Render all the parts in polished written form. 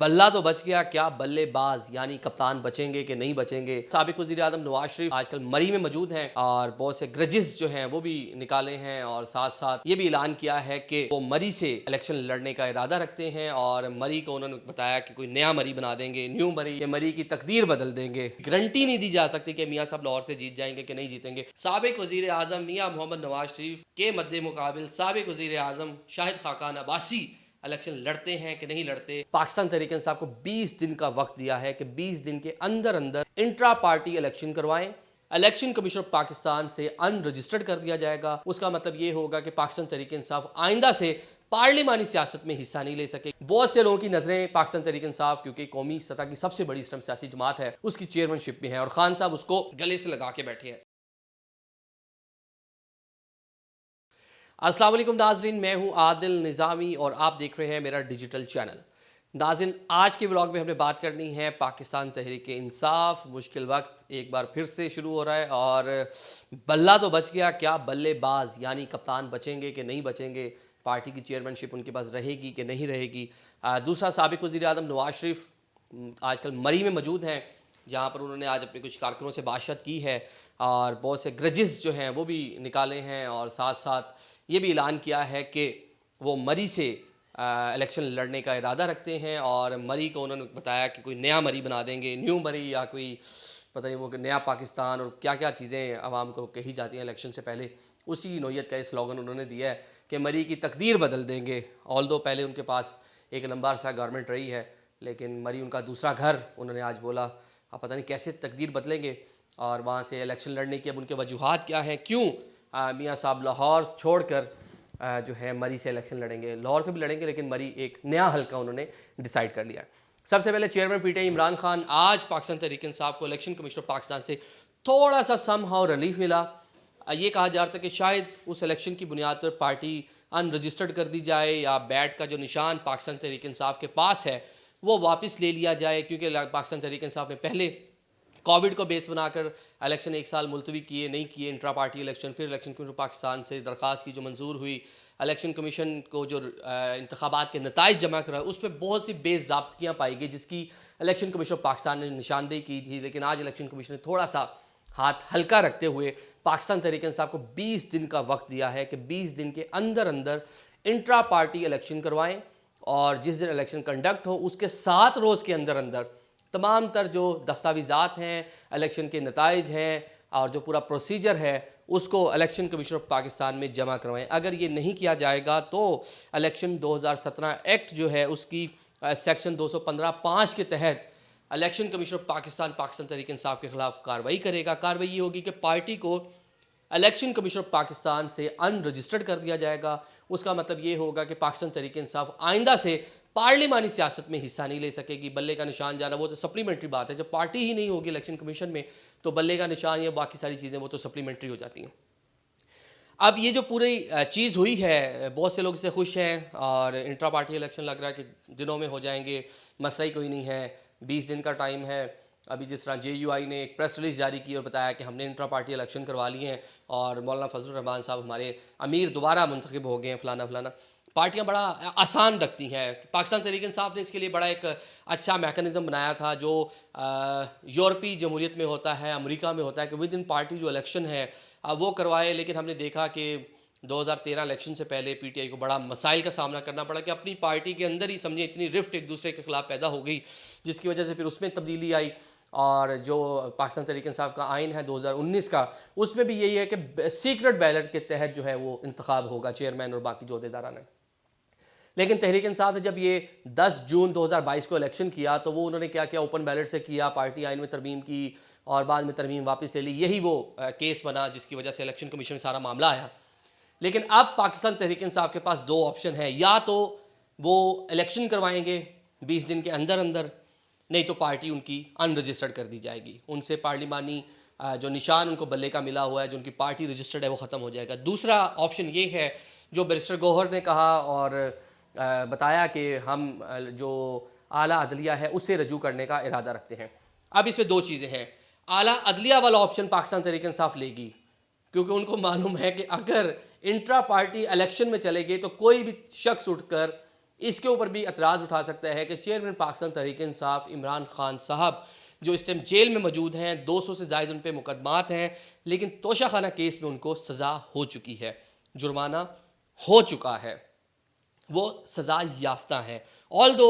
बल्ला तो बच गया, क्या बल्लेबाज यानी कप्तान बचेंगे कि नहीं बचेंगे। साबिक वज़ीर आज़म नवाज शरीफ आजकल मरी में मौजूद हैं और बहुत से ग्रजेस जो हैं वो भी निकाले हैं और साथ साथ ये भी ऐलान किया है कि वो मरी से इलेक्शन लड़ने का इरादा रखते हैं और मरी को उन्होंने बताया कि कोई नया मरी बना देंगे, न्यू मरी, ये मरी की तकदीर बदल देंगे। गारंटी नहीं दी जा सकती कि मियाँ साहब लाहौर से जीत जाएंगे कि नहीं जीतेंगे। साबिक वज़ीर आज़म मियाँ मोहम्मद नवाज शरीफ के मद्दे मुकाबिल साबिक वज़ीर आज़म शाहिद खाकान अब्बासी इलेक्शन लड़ते हैं कि नहीं लड़ते। पाकिस्तान तहरीक इंसाफ को 20 दिन का वक्त दिया है कि 20 दिन के अंदर अंदर इंट्रा पार्टी इलेक्शन करवाएं। इलेक्शन कमीशन ऑफ पाकिस्तान से अनरजिस्टर्ड कर दिया जाएगा। उसका मतलब ये होगा कि पाकिस्तान तहरीक इंसाफ आइंदा से पार्लिमानी सियासत में हिस्सा नहीं ले सके। बहुत से लोगों की नजरें पाकिस्तान तहरीक इंसाफ, क्योंकि कौमी सतह की सबसे बड़ी इस्लाम सियासी जमात है, उसकी चेयरमैनशिप में है और खान साहब उसको गले से लगा के बैठे हैं। अस्सलाम वालेकुम नाजरीन, मैं हूं आदिल निज़ामी और आप देख रहे हैं मेरा डिजिटल चैनल। नाज़रीन, आज के व्लॉग में हमने बात करनी है पाकिस्तान तहरीक इंसाफ। मुश्किल वक्त एक बार फिर से शुरू हो रहा है और बल्ला तो बच गया, क्या बल्लेबाज यानी कप्तान बचेंगे कि नहीं बचेंगे, पार्टी की चेयरमैनशिप उनके पास रहेगी कि नहीं रहेगी। दूसरा, साबिक वज़ीर आज़म नवाज शरीफ आजकल मरी में मौजूद हैं, जहाँ पर उन्होंने आज अपने कुछ कारकुनों से बातचीत की है और बहुत से ग्रजेस जो हैं वो भी निकाले हैं और साथ साथ ये भी ऐलान किया है कि वो मरी से इलेक्शन लड़ने का इरादा रखते हैं और मरी को उन्होंने बताया कि कोई नया मरी बना देंगे, न्यू मरी, या कोई पता नहीं वो कि नया पाकिस्तान और क्या क्या चीज़ें आवाम को कही जाती हैं इलेक्शन से पहले। उसी नोयत का स्लोगन उन्होंने दिया है कि मरी की तकदीर बदल देंगे। ऑल दो पहले उनके पास एक लंबा अरसा गवर्नमेंट रही है, लेकिन मरी उनका दूसरा घर, उन्होंने आज बोला अब पता नहीं कैसे तकदीर बदलेंगे और वहाँ से इलेक्शन लड़ने की अब उनके वजूहात क्या हैं, क्यों मियाँ साहब लाहौर छोड़कर जो है मरी से इलेक्शन लड़ेंगे। लाहौर से भी लड़ेंगे लेकिन मरी एक नया हल्का उन्होंने डिसाइड कर लिया। सबसे पहले चेयरमैन पीटीआई इमरान खान, आज पाकिस्तान तहरीक इंसाफ को इलेक्शन कमीशन ऑफ पाकिस्तान से थोड़ा सा समहाउ रिलीफ मिला। ये कहा जा रहा था कि शायद उस इलेक्शन की बुनियाद पर पार्टी अनरजिस्टर्ड कर दी जाए या बैट का जो निशान पाकिस्तान तहरीक इंसाफ के पास है वो वापस ले लिया जाए, क्योंकि पाकिस्तान तहरीक इंसाफ ने पहले कोविड को बेस बनाकर इलेक्शन एक साल मुलतवी किए, नहीं किए इंट्रा पार्टी इलेक्शन। फिर इलेक्शन कमीशन पाकिस्तान से दरख्वास्त की जो मंजूर हुई, इलेक्शन कमीशन को जो इंतखाबात के नताइज जमा करा उस पर बहुत सी बेज़ाब्तियाँ पाई गई, जिसकी इलेक्शन कमीशन पाकिस्तान ने निशानदेही की थी। लेकिन आज इलेक्शन कमीशन ने थोड़ा सा हाथ हल्का रखते हुए पाकिस्तान तहरीक इंसाफ को 20 दिन का वक्त दिया है कि 20 दिन के अंदर अंदर इंट्रा पार्टी इलेक्शन करवाएं और जिस दिन इलेक्शन कंडक्ट हो उसके 7 रोज़ के अंदर अंदर तमाम तर जो दस्तावेज़ात हैं, इलेक्शन के नताइज हैं और जो पूरा प्रोसीजर है उसको इलेक्शन कमीशन ऑफ पाकिस्तान में जमा करवाएं। अगर ये नहीं किया जाएगा तो इलेक्शन 2017 एक्ट जो है उसकी सेक्शन 215(5) के तहत election commission of Pakistan Pakistan Tehreek Insaf के खिलाफ कार्रवाई करेगा। कार्रवाई ये होगी कि पार्टी को इलेक्शन कमीशन ऑफ पाकिस्तान से अनरजिस्टर्ड कर दिया जाएगा। उसका मतलब ये होगा कि पाकिस्तान तहरीक इंसाफ आइंदा से पार्लिमानी सियासत में हिस्सा नहीं ले सकेगी। बल्ले का निशान जाना वो तो सप्लीमेंट्री बात है, जब पार्टी ही नहीं होगी इलेक्शन कमीशन में तो बल्ले का निशान या बाकी सारी चीज़ें वो तो सप्लीमेंट्री हो जाती हैं। अब ये जो पूरी चीज़ हुई है, बहुत से लोग इससे खुश हैं और इंट्रा पार्टी इलेक्शन लग रहा है कि दिनों में हो जाएंगे, मसला ही कोई नहीं है, 20 दिन का टाइम है। अभी जिस तरह JUI ने एक प्रेस रिलीज़ जारी की और बताया कि हमने इंट्रा पार्टी इलेक्शन करवा लिए हैं और मौलाना फजलुर रहमान साहब हमारे अमीर दोबारा मुंतखब हो गए हैं, फलाना फलाना। पार्टियां बड़ा आसान रखती हैं। पाकिस्तान तहरीक इंसाफ ने इसके लिए बड़ा एक अच्छा मैकेनिज़्म बनाया था जो यूरोपीय जमहूरियत में होता है, अमेरिका में होता है कि विद इन पार्टी जो इलेक्शन है वो करवाए। लेकिन हमने देखा कि 2013 इलेक्शन से पहले PTI को बड़ा मसाइल का सामना करना पड़ा कि अपनी पार्टी के अंदर ही समझे इतनी रिफ्ट एक दूसरे के खिलाफ पैदा हो गई, जिसकी वजह से फिर उसमें तब्दीली आई। और जो पाकिस्तान तहरीक इंसाफ का आइन है 2019 का, उसमें भी यही है कि सीक्रेट बैलेट के तहत जो है वो इंतखाब होगा चेयरमैन और बाकी जो अहदेदारान है। लेकिन तहरीक इंसाफ ने जब ये 10 जून 2022 को इलेक्शन किया तो वो उन्होंने क्या किया, ओपन बैलेट से किया, पार्टी आइन में तरमीम की और बाद में तरमीम वापस ले ली। यही वो केस बना जिसकी वजह से इलेक्शन कमीशन में सारा मामला आया। लेकिन अब पाकिस्तान तहरीक इंसाफ के पास 2 ऑप्शन है, या तो वो इलेक्शन करवाएंगे 20 दिन के अंदर अंदर, नहीं तो पार्टी उनकी अनरजिस्टर्ड कर दी जाएगी। उनसे पार्लिमानी जो निशान उनको बल्ले का मिला हुआ है, जो उनकी पार्टी रजिस्टर्ड है, वो ख़त्म हो जाएगा। दूसरा ऑप्शन ये है जो बैरिस्टर गौहर ने कहा और बताया कि हम जो आला अदलिया है उससे रजू करने का इरादा रखते हैं। अब इसमें 2 चीज़ें हैं। आला अदलिया वाला ऑप्शन पाकिस्तान तहरीक इंसाफ लेगी, क्योंकि उनको मालूम है कि अगर इंट्रा पार्टी इलेक्शन में चले गए तो कोई भी शख्स उठकर इसके ऊपर भी एतराज़ उठा सकता है कि चेयरमैन पाकिस्तान तहरीक-ए-इंसाफ इमरान खान साहब जो इस टाइम जेल में मौजूद हैं, 200 से ज़ायद उन पर मुकदमात हैं, लेकिन तोशाखाना केस में उनको सज़ा हो चुकी है, जुर्माना हो चुका है, वो सज़ा याफ्ता हैं। ऑल दो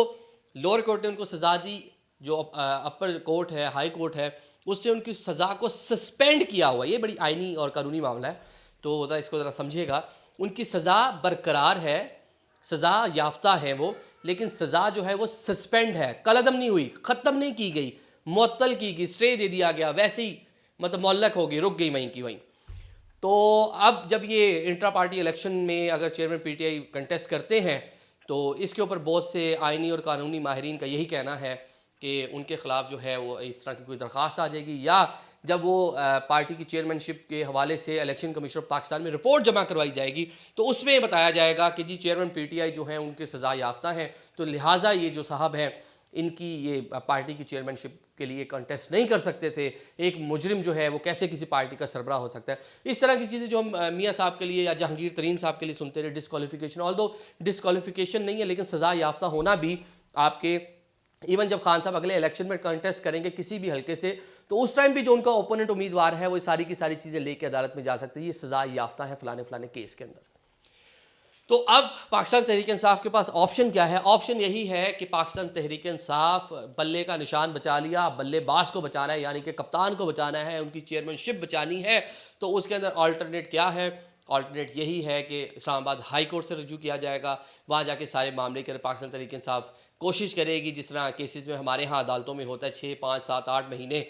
लोअर कोर्ट ने उनको सज़ा दी, जो अपर कोर्ट है, हाई कोर्ट है, उसने उनकी सज़ा को सस्पेंड किया हुआ। ये बड़ी आइनी और कानूनी मामला है, तो ज़रा इसको ज़रा समझिएगा। उनकी सज़ा बरकरार है, सज़ा याफ्ता है वो, लेकिन सज़ा जो है वो सस्पेंड है, कलअदम नहीं हुई, ख़त्म नहीं की गई, मुअत्तल की गई, स्टे दे दिया गया, वैसे ही मतलब मुअल्लक हो गई, रुक गई वहीं की वहीं। तो अब जब ये इंट्रा पार्टी इलेक्शन में अगर चेयरमैन पीटीआई कंटेस्ट करते हैं, तो इसके ऊपर बहुत से आइनी और कानूनी माहिरीन का यही कहना है कि उनके ख़िलाफ़ जो है वो इस तरह की कोई दरख्वास्त आ जाएगी, या जब वो पार्टी की चेयरमैनशिप के हवाले से इलेक्शन कमीशन ऑफ पाकिस्तान में रिपोर्ट जमा करवाई जाएगी, तो उसमें बताया जाएगा कि जी चेयरमैन पीटीआई जो हैं उनके सज़ा याफ्ता हैं, तो लिहाजा ये जो साहब हैं इनकी ये पार्टी की चेयरमैनशिप के लिए कंटेस्ट नहीं कर सकते थे। एक मुजरिम जो है वो कैसे किसी पार्टी का सरबराह हो सकता है। इस तरह की चीज़ें जो हम मियाँ साहब के लिए या जहांगीर तरीन साहब के लिए सुनते रहे, डिस्क्वालिफिकेशन, ऑल दो डिस्क्वालिफिकेशन नहीं है, लेकिन सज़ा याफ्ता होना भी आपके, इवन जब खान साहब अगले इलेक्शन में कंटेस्ट करेंगे किसी भी हल्के से, तो उस टाइम भी जो उनका ओपोनेंट उम्मीदवार है वो सारी की सारी चीज़ें लेके अदालत में जा सकती है, ये सज़ा याफ्ता है फलाने फलाने केस के अंदर। तो अब पाकिस्तान तहरीक इंसाफ के पास ऑप्शन क्या है? ऑप्शन यही है कि पाकिस्तान तहरीक इंसाफ बल्ले का निशान बचा लिया, बल्लेबाज को बचाना है, यानी कि कप्तान को बचाना है, उनकी चेयरमैनशिप बचानी है, तो उसके अंदर अल्टरनेट क्या है? अल्टरनेट यही है कि इस्लामाबाद हाई कोर्ट से रजू किया जाएगा, वहाँ जाके सारे मामले के पाकिस्तान तहरीक इंसाफ कोशिश करेगी, जिस तरह केसेस में हमारे यहाँ अदालतों में होता है 6, 5, 7, 8 महीने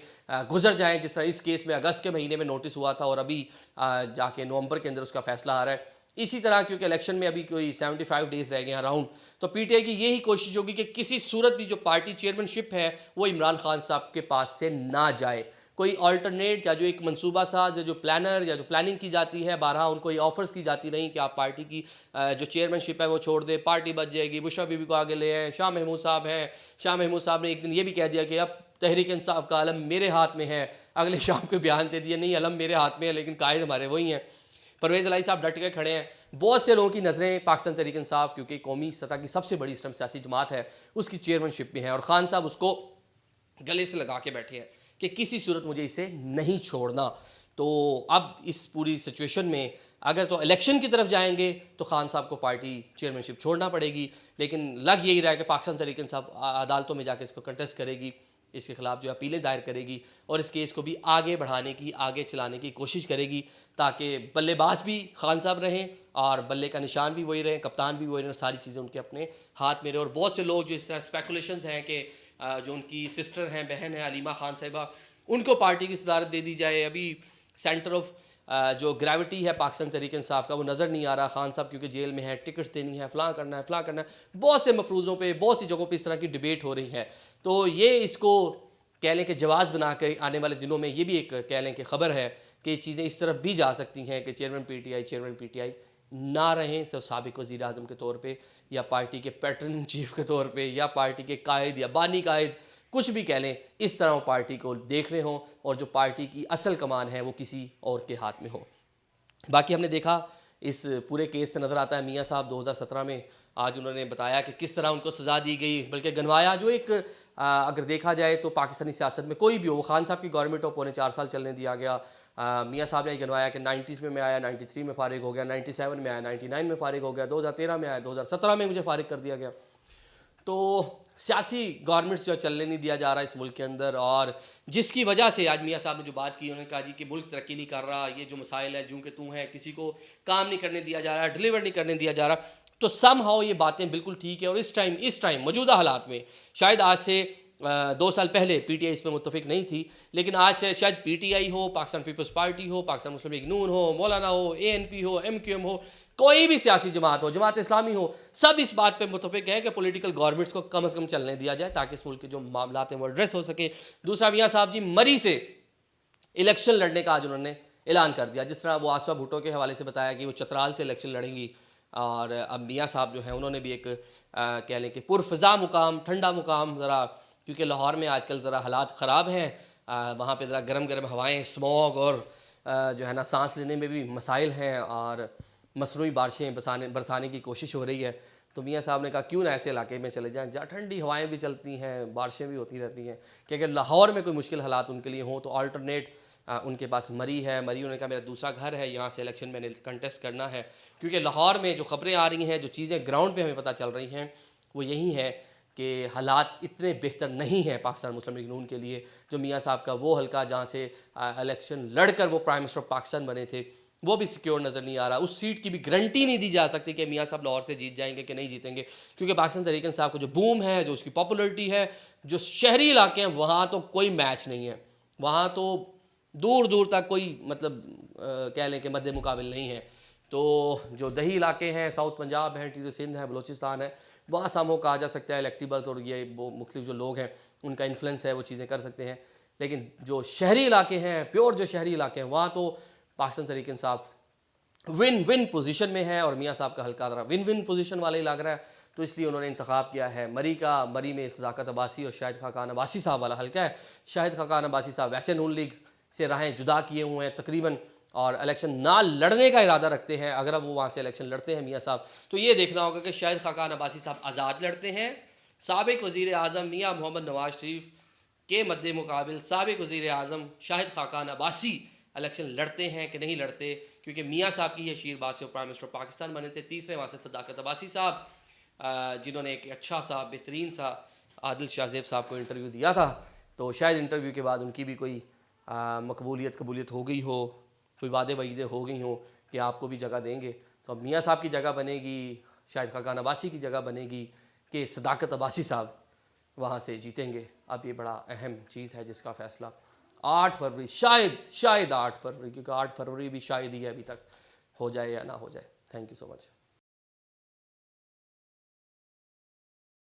गुजर जाएँ, जिस तरह इस केस में अगस्त के महीने में नोटिस हुआ था और अभी जाके नवंबर के अंदर उसका फैसला आ रहा है। इसी तरह क्योंकि इलेक्शन में अभी कोई 75 डेज रह गए हैं अराउंड, तो पीटीआई की यही कोशिश होगी कि किसी सूरत भी जो पार्टी चेयरमैनशिप है वो इमरान खान साहब के पास से ना जाए। कोई अल्टरनेट या जो एक मंसूबा सा जो प्लानर या जो प्लानिंग की जाती है, बारहा उनको ये ऑफर्स की जाती नहीं कि आप पार्टी की जो चेयरमैनशिप है वो छोड़ दे, पार्टी बच जाएगी, बुशरा बीबी को आगे ले आए। शाह महमूद साहब हैं, शाह महमूद साहब ने एक दिन ये भी कह दिया कि अब तहरीक इंसाफ का अलम मेरे हाथ में है, अगले शाम को बयान दे दिया नहीं अलम मेरे हाथ में है लेकिन कायद हमारे वही हैं। परवेज़ इलाही साहब डट के खड़े हैं। बहुत से लोगों की नज़रें पाकिस्तान तहरीक इंसाफ, क्योंकि कौमी सतह की सबसे बड़ी इस टाइम सियासी जमात है, उसकी चेयरमैनशिप में है और ख़ान साहब उसको गले से लगा के बैठे हैं कि किसी सूरत मुझे इसे नहीं छोड़ना। तो अब इस पूरी सिचुएशन में अगर तो इलेक्शन की तरफ जाएंगे तो खान साहब को पार्टी चेयरमैनशिप छोड़ना पड़ेगी, लेकिन लग यही रहा है कि पाकिस्तान तहरीक इंसाफ अदालतों में जाकर इसको कंटेस्ट करेगी, इसके खिलाफ जो अपीलें दायर करेगी और इस केस को भी आगे बढ़ाने की, आगे चलाने की कोशिश करेगी, ताकि बल्लेबाज भी खान साहब रहें और बल्ले का निशान भी वही रहें, कप्तान भी वही रहें, सारी चीज़ें उनके अपने हाथ में रहें। और बहुत से लोग जो इस तरह स्पेकुलेशंस हैं कि जो उनकी सिस्टर हैं, बहन है अलीमा खान साहिबा, उनको पार्टी की सदारत दे दी जाए। अभी सेंटर ऑफ जो ग्रेविटी है पाकिस्तान तहरीक इंसाफ का वो नज़र नहीं आ रहा। खान साहब क्योंकि जेल में है, टिकट्स देनी है, फ़लाँ करना है, फ़लाँ करना है, बहुत से मफरूज़ों पे, बहुत सी जगहों पे इस तरह की डिबेट हो रही है। तो ये इसको कह लें कि जवाज़ बना के आने वाले दिनों में ये भी एक कह लें कि ख़बर है कि चीज़ें इस तरफ भी जा सकती हैं कि चेयरमैन पीटीआई ना रहें सिर्फ साबिक़ वज़ीर आज़म के तौर पे, या पार्टी के पैटर्न चीफ़ के तौर पे, या पार्टी के कायद या बानी कायद, कुछ भी कह लें, इस तरह वो पार्टी को देख रहे हों और जो पार्टी की असल कमान है वो किसी और के हाथ में हो। बाकी हमने देखा इस पूरे केस से नज़र आता है मियाँ साहब 2017 में आज उन्होंने बताया कि किस तरह उनको सज़ा दी गई, बल्कि गनवाया, जो एक अगर देखा जाए तो पाकिस्तानी सियासत में कोई भी हो, खान साहब की गवर्नमेंट हो, पौने 4 साल चलने दिया गया। मियाँ साहब ने गनवाया कि 90s में मैं आया, 93 में फ़ारिग हो गया, 97 में आया, 99 में फ़ारिग हो गया, 2013 में आया, 2017 में मुझे फ़ारिग कर दिया गया। तो सियासी गवर्नमेंट्स जो चलने नहीं दिया जा रहा इस मुल्क के अंदर, और जिसकी वजह से आज मियाँ साहब ने जो बात की, उन्होंने कहा जी कि मुल्क तरक्की नहीं कर रहा, ये जो मसाइल है जूँ के तू है, किसी को काम नहीं करने दिया जा रहा, डिलीवर नहीं करने दिया जा रहा। तो समहाउ ये बातें बिल्कुल ठीक है और इस टाइम मौजूदा हालात में, शायद आज से 2 साल पहले पीटीआई इस पर मुत्तफिक नहीं थी, लेकिन आज शायद पीटीआई हो, पाकिस्तान पीपल्स पार्टी हो, पाकिस्तान मुस्लिम लीग नून हो, मौलाना हो, एएनपी हो, एमक्यूएम हो, कोई भी सियासी जमात हो, जमात इस्लामी हो, सब इस बात पे मुत्तफिक है कि पॉलिटिकल गवर्नमेंट्स को कम से कम चलने दिया जाए ताकि इस मुल्क के जो मामलात हैं वो एड्रेस हो सके। दूसरा, मियाँ साहब जी मरी से इलेक्शन लड़ने का आज उन्होंने ऐलान कर दिया, जिस तरह वो आसवा भुट्टो के हवाले से बताया कि वो चतराल से इलेक्शन लड़ेंगी, और अब मियाँ साहब जो हैं उन्होंने भी एक कह लें कि पुरफ़ज़ा मुकाम, ठंडा मुकाम, ज़रा क्योंकि लाहौर में आजकल ज़रा हालात ख़राब हैं, वहाँ पे ज़रा गर्म गर्म हवाएं, स्मॉग और जो है ना सांस लेने में भी मसाइल हैं, और मसनूई बारिशें बरसाने की कोशिश हो रही है। तो मियाँ साहब ने कहा क्यों ना ऐसे इलाके में चले जाएं जहाँ ठंडी हवाएं भी चलती हैं, बारिशें भी होती रहती हैं, कि अगर लाहौर में कोई मुश्किल हालात उनके लिए हों तो अल्टरनेट उनके पास मरी है। मरी उन्होंने कहा मेरा दूसरा घर है, यहाँ से इलेक्शन मैंने कंटेस्ट करना है, क्योंकि लाहौर में जो खबरें आ रही हैं, जो चीज़ें ग्राउंड पे हमें पता चल रही हैं, वो यही है कि हालात इतने बेहतर नहीं हैं पाकिस्तान मुस्लिम लीग नून के लिए। जो मियाँ साहब का वो हल्का जहाँ से इलेक्शन लड़कर वो प्राइम मिनिस्टर ऑफ पाकिस्तान बने थे, वो भी सिक्योर नज़र नहीं आ रहा। उस सीट की भी गारंटी नहीं दी जा सकती कि मियाँ साहब लाहौर से जीत जाएंगे कि नहीं जीतेंगे, क्योंकि पाकिस्तान तहरीक इंसाफ को जो बूम है, जो उसकी पॉपुलरिटी है, जो शहरी इलाके हैं, वहाँ तो कोई मैच नहीं है। वहाँ तो दूर दूर तक कोई मतलब कह लें कि मद्दे मुकाबिल नहीं है। तो जो दही इलाके हैं, साउथ पंजाब है, टीर सिंध है, बलोचिस्तान है, वहाँ सामो कहा जा सकता है इलेक्टिबल्स और ये वो मुख्तलिफ जो लोग हैं उनका इन्फ्लुएंस है, वो चीज़ें कर सकते हैं। लेकिन जो शहरी इलाके हैं, प्योर जो शहरी इलाके हैं, वहाँ तो पाकिस्तान तहरीक इंसाफ विन विन पोजीशन में है और मियाँ साहब का हल्का ज़रा विन विन पोजीशन वाला ही लग रहा है। तो इसलिए उन्होंने इंतखाब किया है मरी का। मरी में सदाकत अब्बासी और शाहिद खाकान अब्बासी साहब वाला हल्का है। शाहिद खाकान अब्बासी साहब वैसे नून लीग से राहें जुदा किए हुए हैं तकरीबन, और इलेक्शन ना लड़ने का इरादा रखते हैं। अगर वो वहाँ से इलेक्शन लड़ते हैं मियाँ साहब, तो ये देखना होगा कि शाहिद खाकान अब्बासी साहब आज़ाद लड़ते हैं, साबिक वज़ीर आज़म मियाँ मोहम्मद नवाज शरीफ के मद्दे मुकाबिल साबिक वज़ीर आज़म शाहिद खाकान अब्बासी इलेक्शन लड़ते हैं कि नहीं लड़ते, क्योंकि मियाँ साहब की ये शीरबाज से प्राइम मिनिस्टर पाकिस्तान बने थे। तीसरे वहाँ से सदाकत अब्बासी साहब, जिन्होंने एक अच्छा सा बेहतरीन सा आदिल शाहजेब साहब को इंटरव्यू दिया था, तो शायद इंटरव्यू के बाद उनकी भी कोई कबूलियत हो गई हो, कोई वादे वईदे हो गई हो कि आपको भी जगह देंगे। तो अब मियाँ साहब की जगह बनेगी, शाहिद खाकान अब्बासी की जगह बनेगी कि सदाकत अब्बासी साहब वहाँ से जीतेंगे। अब ये बड़ा अहम चीज़ है जिसका फ़ैसला 8 फरवरी, शायद 8 फरवरी, क्योंकि 8 फरवरी भी शायद ही है अभी तक, हो जाए या ना हो जाए। Thank you so much.